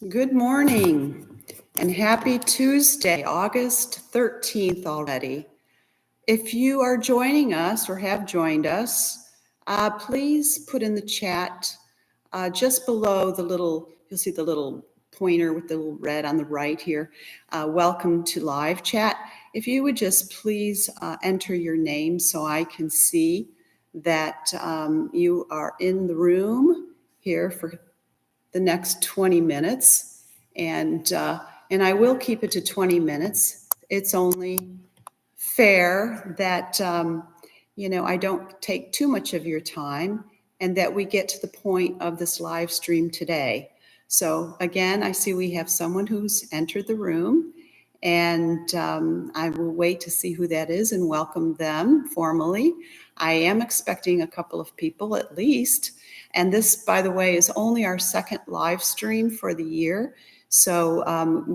Good morning and happy Tuesday, August 13th already. If you are joining us or have joined us, please put in the chat just below you'll see the little pointer with the little red on the right here. Welcome to live chat. If you would just please enter your name so I can see that you are in the room here for the next 20 minutes. And I will keep it to 20 minutes. It's only fair that, I don't take too much of your time and that we get to the point of this live stream today. So again, I see we have someone who's entered the room, and I will wait to see who that is and welcome them formally. I am expecting a couple of people at least. And this, by the way, is only our second live stream for the year. So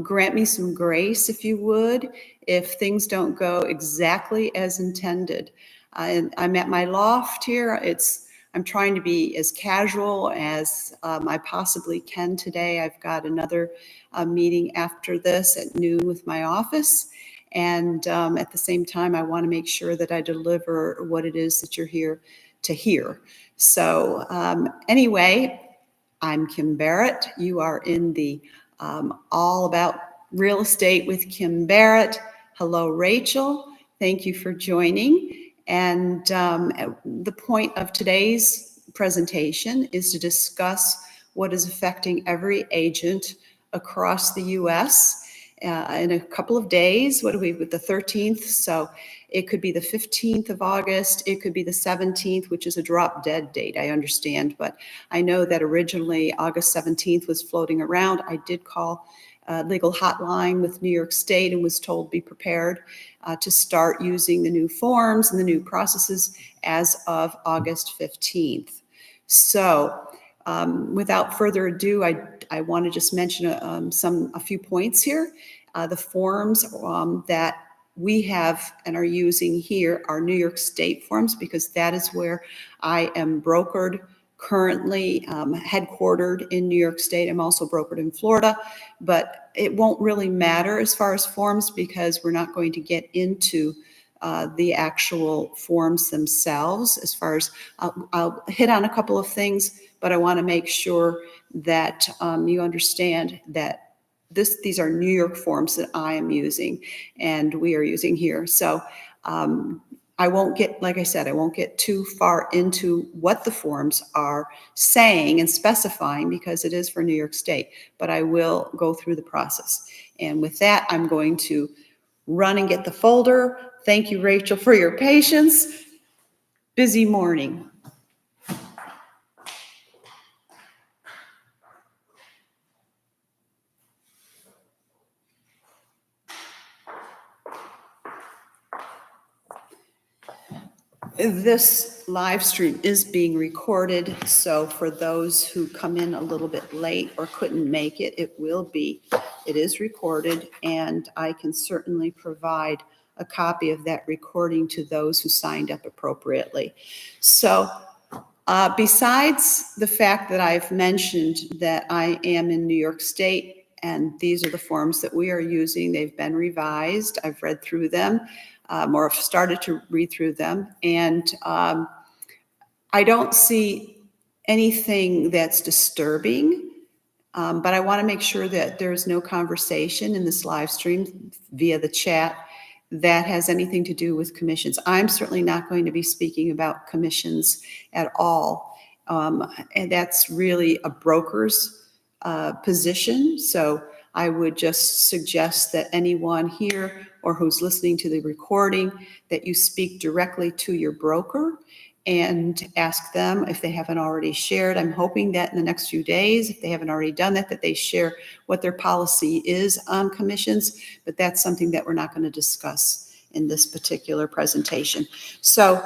grant me some grace, if you would, if things don't go exactly as intended. I'm at my loft here. I'm trying to be as casual as I possibly can today. I've got another meeting after this at noon with my office. And at the same time, I want to make sure that I deliver what it is that you're here to hear. So anyway, I'm Kim Barrett. You are in the All About Real Estate with Kim Barrett. Hello, Rachel. Thank you for joining. And the point of today's presentation is to discuss what is affecting every agent across the U.S. In a couple of days. What are we with the 13th? So it could be the 15th of August. It could be the 17th, which is a drop dead date, I understand. But I know that originally August 17th was floating around. I did call legal hotline with New York State and was told be prepared to start using the new forms and the new processes as of August 15th. So without further ado, I want to just mention a few points here. The forms that we have and are using here are New York State forms because that is where I am brokered currently, headquartered in New York State. I'm also brokered in Florida, but it won't really matter as far as forms because we're not going to get into the actual forms themselves. As far as I'll hit on a couple of things, but I want to make sure that you understand that these are New York forms that I am using and we are using here. So I won't get, like I said, I won't get too far into what the forms are saying and specifying because it is for New York State, but I will go through the process. And with that, I'm going to run and get the folder. Thank you, Rachel, for your patience. Busy morning. This live stream is being recorded, so for those who come in a little bit late or couldn't make it, it is recorded, and I can certainly provide a copy of that recording to those who signed up appropriately. So besides the fact that I've mentioned that I am in New York State, and these are the forms that we are using, they've been revised, I've read through them. Or have started to read through them. And I don't see anything that's disturbing, but I want to make sure that there's no conversation in this live stream via the chat that has anything to do with commissions. I'm certainly not going to be speaking about commissions at all. And that's really a broker's position. So I would just suggest that anyone here or who's listening to the recording, that you speak directly to your broker and ask them if they haven't already shared. I'm hoping that in the next few days, if they haven't already done that, that they share what their policy is on commissions, but that's something that we're not going to discuss in this particular presentation. So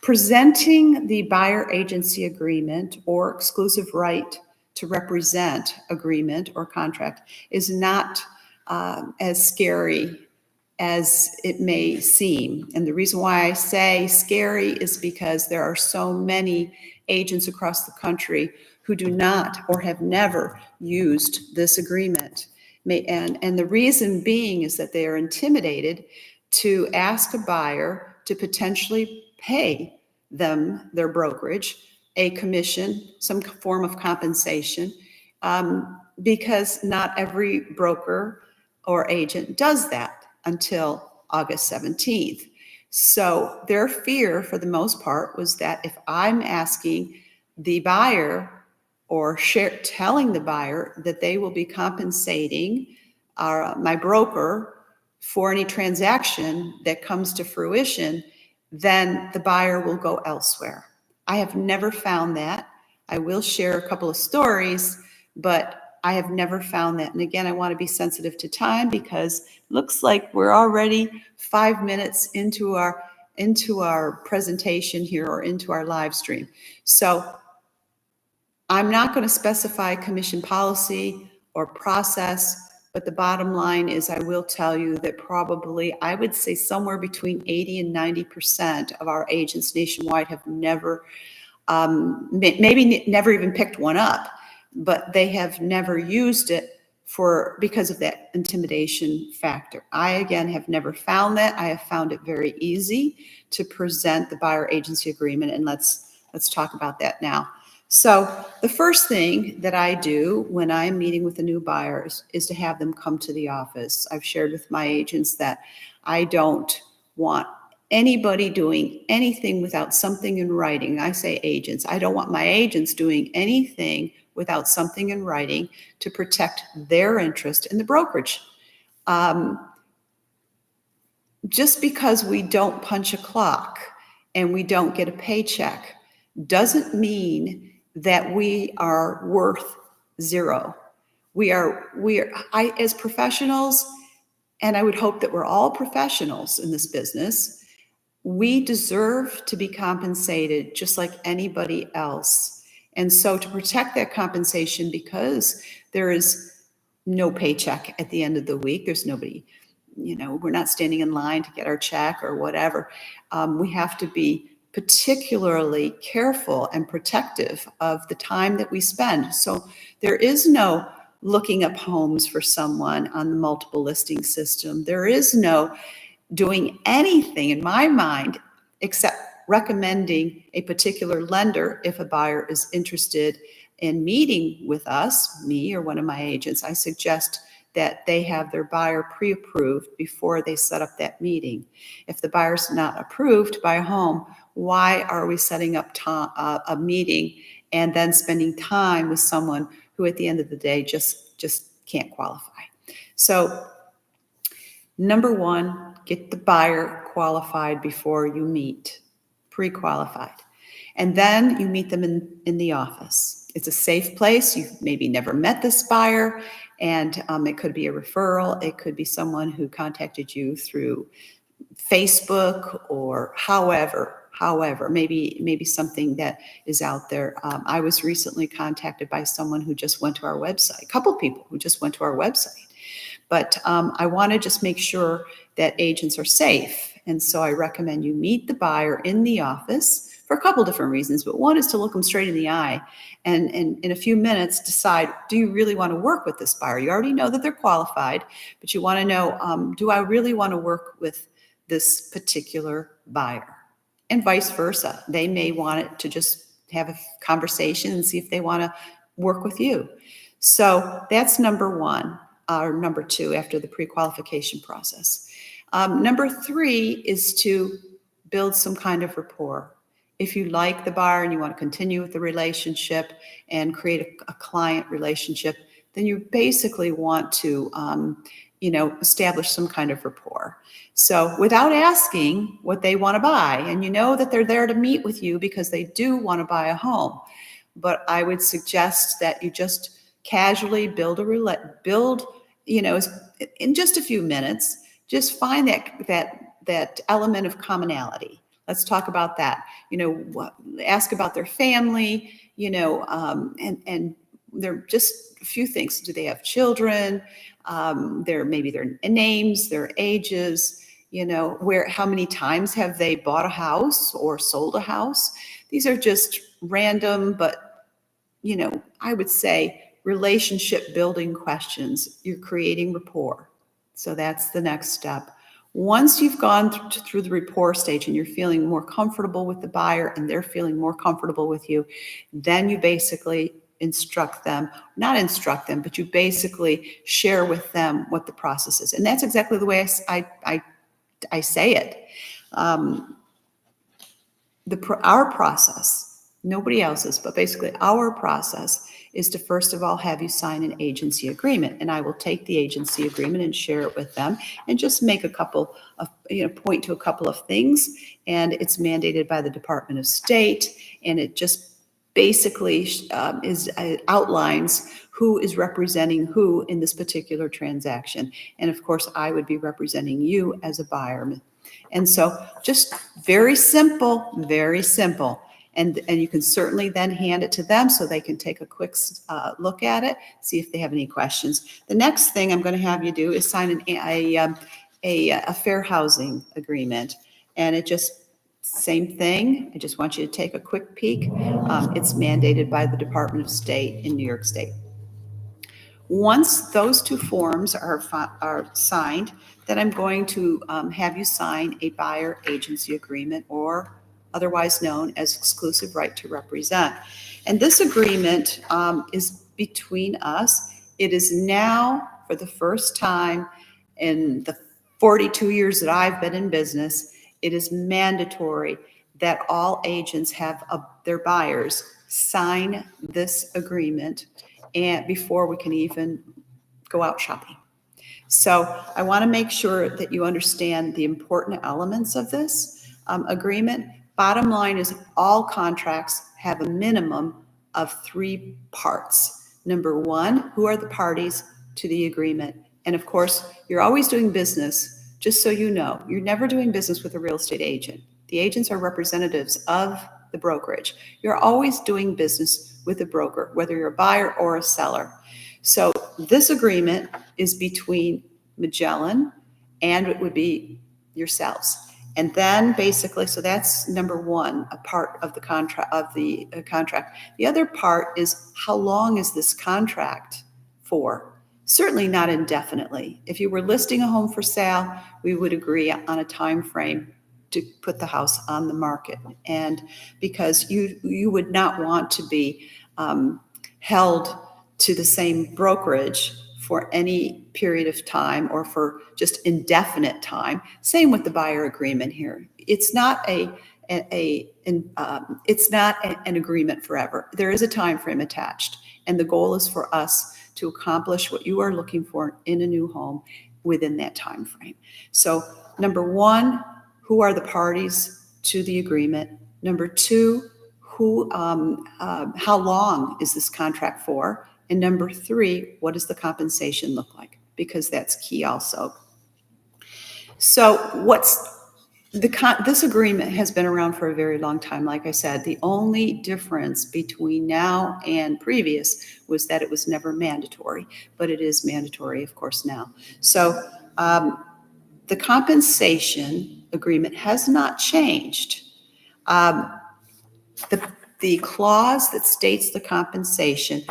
presenting the buyer agency agreement or exclusive right to represent agreement or contract is not as scary as it may seem. And the reason why I say scary is because there are so many agents across the country who do not or have never used this agreement. And the reason being is that they are intimidated to ask a buyer to potentially pay them, their brokerage, a commission, some form of compensation, because not every broker or agent does that until August 17th. So their fear, for the most part, was that if I'm asking the buyer or telling the buyer that they will be compensating my broker for any transaction that comes to fruition, then the buyer will go elsewhere. I have never found that. I will share a couple of stories, but I have never found that. And again, I want to be sensitive to time because it looks like we're already 5 minutes into our presentation here, or into our live stream. So I'm not going to specify commission policy or process, but the bottom line is I will tell you that probably, I would say somewhere between 80 and 90% of our agents nationwide have never, maybe never even picked one up, but they have never used it because of that intimidation factor. I, again, have never found that. I have found it very easy to present the buyer agency agreement, and let's talk about that now. So the first thing that I do when I'm meeting with the new buyers is to have them come to the office. I've shared with my agents that I don't want anybody doing anything without something in writing. I say agents. I don't want my agents doing anything without something in writing to protect their interest in the brokerage. Just because we don't punch a clock and we don't get a paycheck doesn't mean that we are worth zero. As professionals, and I would hope that we're all professionals in this business, we deserve to be compensated just like anybody else. And so to protect that compensation, because there is no paycheck at the end of the week, there's nobody, we're not standing in line to get our check or whatever. We have to be particularly careful and protective of the time that we spend. So there is no looking up homes for someone on the multiple listing system. There is no doing anything in my mind except recommending a particular lender if a buyer is interested in meeting with us, me or one of my agents. I suggest that they have their buyer pre-approved before they set up that meeting. If the buyer's not approved to buy a home, why are we setting up a meeting and then spending time with someone who at the end of the day just can't qualify? So number one, get the buyer qualified before you meet, pre-qualified. And then you meet them in the office. It's a safe place. You've maybe never met this buyer, and it could be a referral. It could be someone who contacted you through Facebook or however, maybe something that is out there. I was recently contacted by someone who just went to our website, a couple people who just went to our website. But I want to just make sure that agents are safe. And so I recommend you meet the buyer in the office for a couple different reasons. But one is to look them straight in the eye and in a few minutes decide, do you really want to work with this buyer? You already know that they're qualified, but you want to know, do I really want to work with this particular buyer? And vice versa. They may want it to just have a conversation and see if they want to work with you. So that's number one, or number two after the pre-qualification process. Number three is to build some kind of rapport. If you like the buyer and you want to continue with the relationship and create a client relationship, then you basically want to establish some kind of rapport. So without asking what they want to buy, and you know that they're there to meet with you because they do want to buy a home, but I would suggest that you just casually build in just a few minutes, just find that element of commonality. Let's talk about that. Ask about their family, and they're just a few things. Do they have children? Maybe their names, their ages, how many times have they bought a house or sold a house? These are just random, but, I would say relationship building questions. You're creating rapport. So that's the next step. Once you've gone through the rapport stage and you're feeling more comfortable with the buyer and they're feeling more comfortable with you, then you basically not instruct them, but you basically share with them what the process is. And that's exactly the way I say it. Our process, nobody else's, but basically our process is to first of all have you sign an agency agreement, and I will take the agency agreement and share it with them and just make a couple of, point to a couple of things. And it's mandated by the Department of State, and it just basically outlines who is representing who in this particular transaction. And of course, I would be representing you as a buyer. And so just very simple, very simple. And you can certainly then hand it to them so they can take a quick look at it, see if they have any questions. The next thing I'm going to have you do is sign a fair housing agreement. And it just, same thing. I just want you to take a quick peek. It's mandated by the Department of State in New York State. Once those two forms are signed, then I'm going to have you sign a buyer agency agreement, or otherwise known as exclusive right to represent. And this agreement is between us. It is now, for the first time in the 42 years that I've been in business, it is mandatory that all agents have their buyers sign this agreement and before we can even go out shopping. So I want to make sure that you understand the important elements of this agreement. Bottom line is all contracts have a minimum of 3 parts. Number 1, who are the parties to the agreement? And of course, you're always doing business, just so you know, you're never doing business with a real estate agent. The agents are representatives of the brokerage. You're always doing business with a broker, whether you're a buyer or a seller. So this agreement is between Magellan and it would be yourselves. And then basically, so that's number 1, a part of the contract. The other part is, how long is this contract for? Certainly not indefinitely. If you were listing a home for sale, we would agree on a time frame to put the house on the market. And because you would not want to be held to the same brokerage for any period of time or for just indefinite time. Same with the buyer agreement here. It's not it's not an agreement forever. There is a time frame attached, and the goal is for us to accomplish what you are looking for in a new home within that time frame. So number 1, who are the parties to the agreement? Number 2, how long is this contract for? And number 3, what does the compensation look like? Because that's key also. So this agreement has been around for a very long time. Like I said, the only difference between now and previous was that it was never mandatory, but it is mandatory, of course, now. So the compensation agreement has not changed. The clause that states the compensation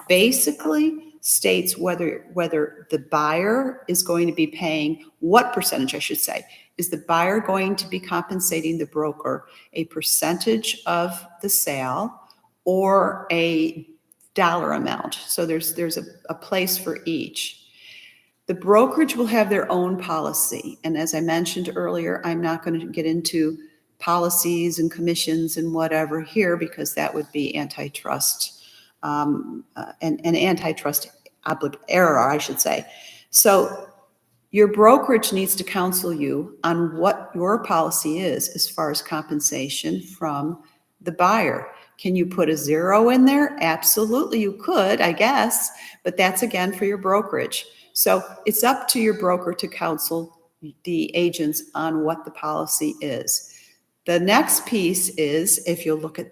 basically states whether the buyer is going to be paying, what percentage, I should say. Is the buyer going to be compensating the broker a percentage of the sale or a dollar amount? So there's a place for each. The brokerage will have their own policy. And as I mentioned earlier, I'm not going to get into policies and commissions and whatever here, because that would be antitrust, an antitrust error, I should say. So your brokerage needs to counsel you on what your policy is as far as compensation from the buyer. Can you put a 0 in there? Absolutely, you could, I guess, but that's again for your brokerage. So it's up to your broker to counsel the agents on what the policy is. The next piece is, if you look at,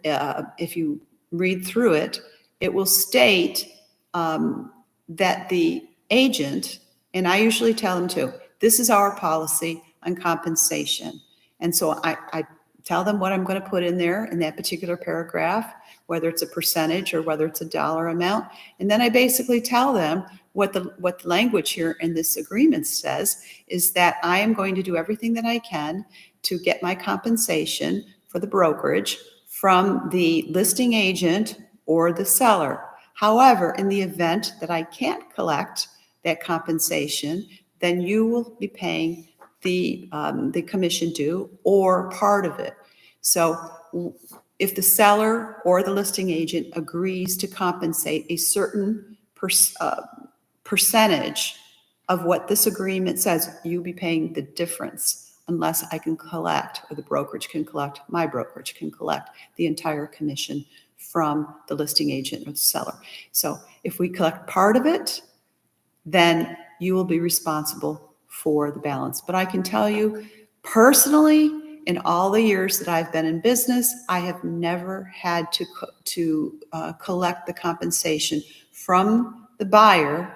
if you read through it, it will state that the agent, and I usually tell them too, this is our policy on compensation. And so I tell them what I'm going to put in there in that particular paragraph, whether it's a percentage or whether it's a dollar amount. And then I basically tell them what the language here in this agreement says is that I am going to do everything that I can to get my compensation for the brokerage from the listing agent or the seller. However, in the event that I can't collect that compensation, then you will be paying the commission due or part of it. So if the seller or the listing agent agrees to compensate a certain percentage of what this agreement says, you'll be paying the difference unless I can collect, or the brokerage can collect, my brokerage can collect the entire commission from the listing agent or the seller. So if we collect part of it, then you will be responsible for the balance. But I can tell you personally, in all the years that I've been in business, I have never had to collect the compensation from the buyer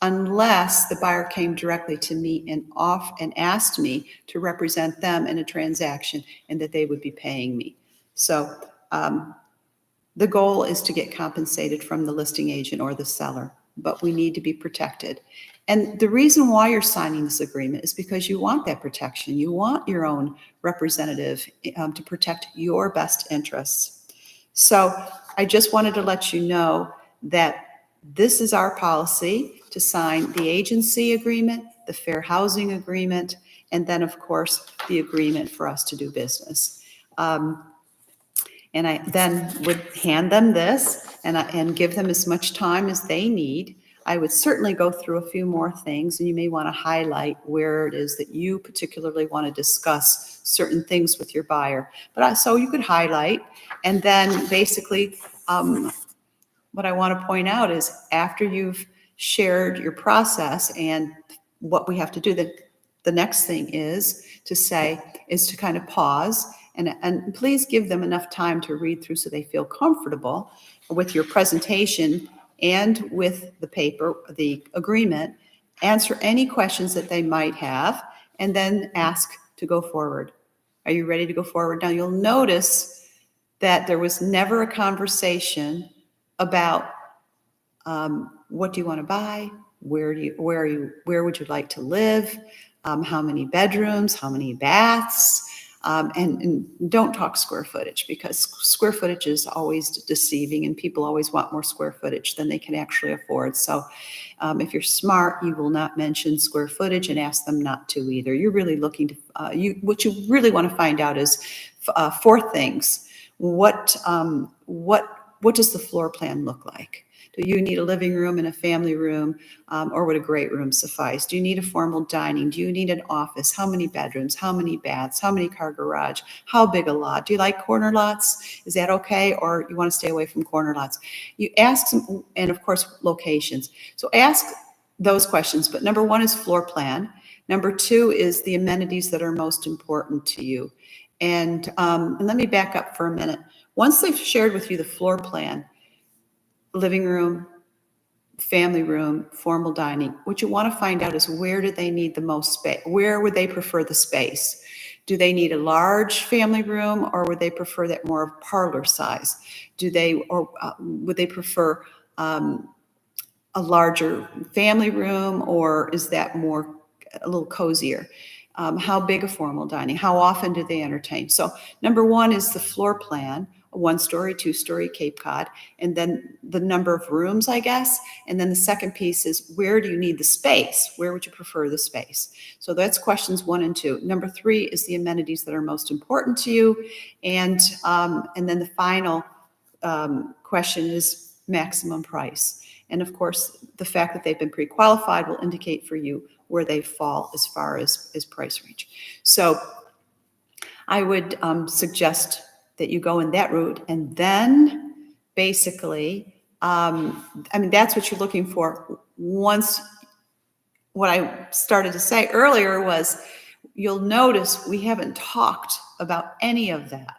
unless the buyer came directly to me and asked me to represent them in a transaction and that they would be paying me. So the goal is to get compensated from the listing agent or the seller, but we need to be protected. And the reason why you're signing this agreement is because you want that protection. You want your own representative to protect your best interests. So I just wanted to let you know that this is our policy to sign the agency agreement, the fair housing agreement, and then, of course, the agreement for us to do business. And I then would hand them this and give them as much time as they need. I would certainly go through a few more things, and you may want to highlight where it is that you particularly want to discuss certain things with your buyer. But so you could highlight, and then basically what I want to point out is after you've shared your process and what we have to do, the next thing is to kind of pause and please give them enough time to read through so they feel comfortable with your presentation and with the paper, the agreement, answer any questions that they might have, and then ask to go forward. Are you ready to go forward? Now you'll notice that there was never a conversation about what do you want to buy, where would you like to live, how many bedrooms, how many baths, and don't talk square footage, because square footage is always deceiving and people always want more square footage than they can actually afford. So if you're smart, you will not mention square footage and ask them not to either. You're really looking to, what you really want to find out is four things. What does the floor plan look like? Do you need a living room and a family room, or would a great room suffice? Do you need a formal dining? Do you need an office? How many bedrooms? How many baths? How many car garage? How big a lot? Do you like corner lots? Is that okay? Or you want to stay away from corner lots? You ask them, and of course, locations. So ask those questions. But number one is floor plan. Number two is the amenities that are most important to you. And let me back up for a minute. Once they've shared with you the floor plan, living room, family room, formal dining, what you want to find out is where do they need the most space? Where would they prefer the space? Do they need a large family room, or would they prefer that more of parlor size? Would they prefer a larger family room, or is that a little cozier? How big a formal dining? How often do they entertain? So number one is the floor plan, a 1-story, 2-story Cape Cod, and then the number of rooms, I guess. And then the second piece is where do you need the space? Where would you prefer the space? So that's questions 1 and 2. Number 3 is the amenities that are most important to you. And then the final question is maximum price. And of course, the fact that they've been pre-qualified will indicate for you where they fall as far as price range. So I would suggest that you go in that route, and then basically, that's what you're looking for. Once, what I started to say earlier was, you'll notice we haven't talked about any of that.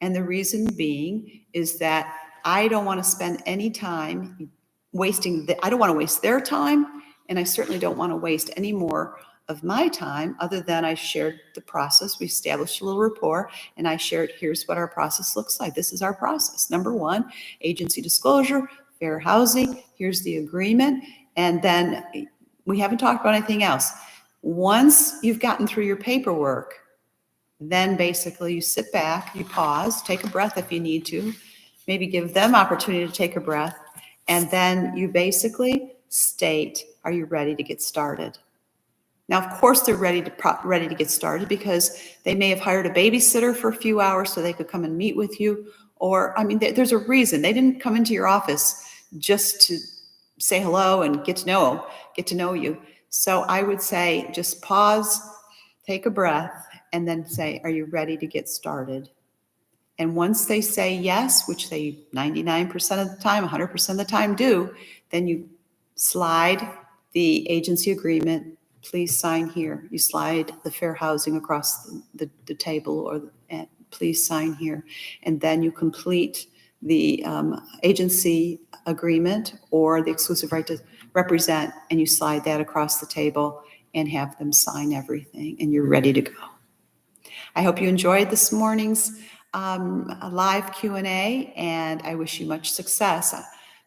And the reason being is that I don't want to spend any time I don't want to waste their time, and I certainly don't want to waste any more of my time, other than I shared the process. We established a little rapport, and I shared, here's what our process looks like. This is our process. Number one, agency disclosure, fair housing. Here's the agreement. And then we haven't talked about anything else. Once you've gotten through your paperwork, then basically you sit back, you pause, take a breath if you need to, maybe give them opportunity to take a breath, and then you basically state, are you ready to get started? Now, of course, they're ready to get started, because they may have hired a babysitter for a few hours so they could come and meet with you. Or, I mean, there's a reason. They didn't come into your office just to say hello and get to know you. So I would say just pause, take a breath, and then say, are you ready to get started? And once they say yes, which they 99% of the time, 100% of the time do, then you slide the agency agreement. Please sign here. You slide the fair housing across the table, or please sign here. And then you complete the agency agreement or the exclusive right to represent, and you slide that across the table and have them sign everything, and you're ready to go. I hope you enjoyed this morning's live Q&A, and I wish you much success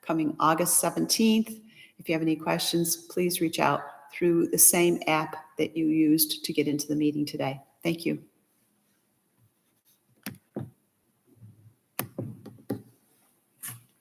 coming August 17th. If you have any questions, please reach out through the same app that you used to get into the meeting today. Thank you.